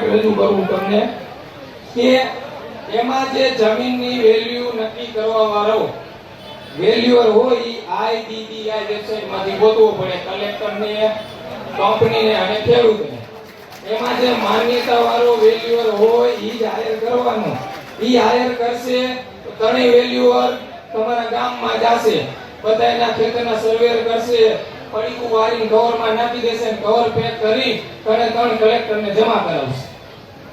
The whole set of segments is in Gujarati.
રજૂ કરું તમને કે એમાં જે જમીનની વેલ્યુ નક્કી કરવા વાળો વેલ્યુઅર હોય ઈ આઈડીબીઆઈ વેબસાઈટ માંથી ગોતવો પડે કલેક્ટરને, કંપનીને અને ખેડૂતને. એમાં જે માન્યતા વાળો વેલ્યુઅર હોય ઈ જ હાયર કરવાનો. ઈ હાયર કરશે તો ત્રણેય વેલ્યુઅર તમારા ગામમાં જશે, બધાના ખેતરના સર્વેર કરશે, પડીકું વાળીને કવરમાં નાખી દેશે અને કવર પેક કરી ત્રણ કલેક્ટરને જમા કરાવશે.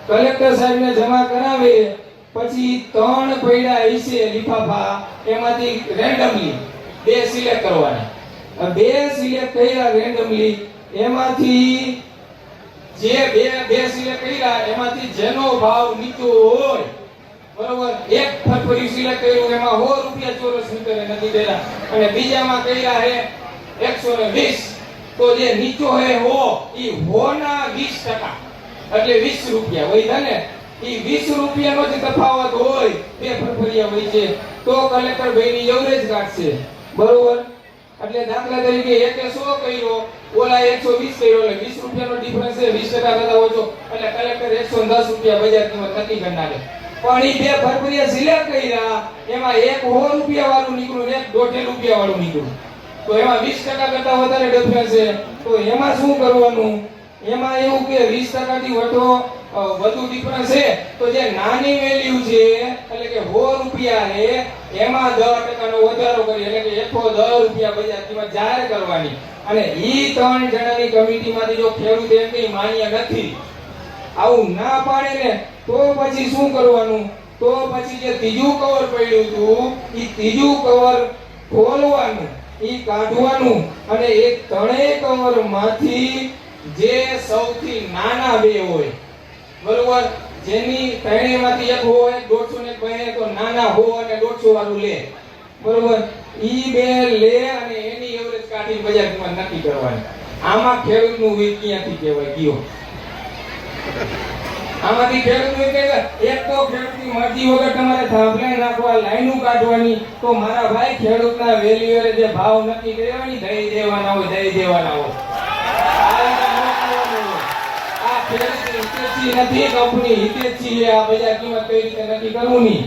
કલેક્ટર સાહેબને જમા કરાવે પછી ત્રણ પૈડા હશે લિફાફા, એમાંથી રેન્ડમલી બે સિલેક્ટ કરવાના. બે સિલેક્ટ કર્યા રેન્ડમલી, એમાંથી જે બે સિલેક્ટ કર્યા એમાંથી જેનો ભાવ નીચો હોય, બરોબર, એક ફરફરી સિલેક્ટ કર્યું એમાં 100 રૂપિયા ચોરસ મીટરે નથી દેલા અને બીજામાં કર્યા હે 120, તો જે નીચો હે 100 ઈ 100 ના 20% એટલે 20 રૂપિયા હોય ને. ઈ 20 રૂપિયાનો જ તફાવત હોય બે ફરફરિયા હોય છે તો કલેક્ટર ભાઈની એવરેજ કાઢશે, બરોબર. એટલે દાખલા તરીકે એકે 100 કર્યો, ઓલા 120 કર્યો, એટલે 20 રૂપિયાનો ડિફરન્સ છે, 20% કરતા ઓછો, એટલે કલેક્ટર 110 રૂપિયા બજાર કિંમત નક્કી કરી નાખે. પણ ઈ બે ફરફરિયા સિલેક્ટ કર્યા એમાં એક 100 રૂપિયા વાળું નીકળ્યું ને એક 150 રૂપિયા વાળું નીકળ્યું, તો એમાં 20% કરતા વધારે ડિફરન્સ છે. તો એમાં શું કરવાનું? એમાં એવું કે 20% થી વધુ ડિફરન્સ છે તો જે નાની વેલ્યુ છે એટલે કે 100 રૂપિયા છે એમાં 10% નો વધારો કરી એટલે કે 110 રૂપિયા બજાર કિંમત જાહેર કરવાની. અને ઈ ત્રણ જણાની કમિટીમાંથી જો ખેડૂત એમ કે માન્ય નથી, આવું ના પાડે ને, તો પછી શું કરવાનું? તો પછી જે ત્રીજું કવર પડ્યું હતું ઈ ત્રીજું કવર ખોલવાનું, ઈ કાઢવાનું અને એ ત્રણેય કવરમાંથી જે સૌથી નાના બે હોય, બરોબર, જેની ત્રણેયમાંથી એક હોય 150 ને કહે તો નાના હો અને 150 વાળું લે, બરોબર, ઈ બે લે અને એની એવરેજ કાઢી બજાર કિંમત નક્કી કરવાની. આમાં ખેડૂતનું વીજ ક્યાંથી કહેવાય ગયો? આમાંથી ખેડૂતનું કે એક તો ખેડૂતની મરજી વગર તમારે થાંભલે નાખવા, લાઈનો કાઢવાની, તો મારા ભાઈ ખેડૂતના વેલ્યુઅરે જે ભાવ નક્કી કરવાની દઈ દેવાના હોય, દઈ દેવાના હોય. આ ખેડૂત હિતેશી નથી, કંપની હિતેશી આ બજાર કિંમત કઈ રીતે નક્કી કરવું નહીં.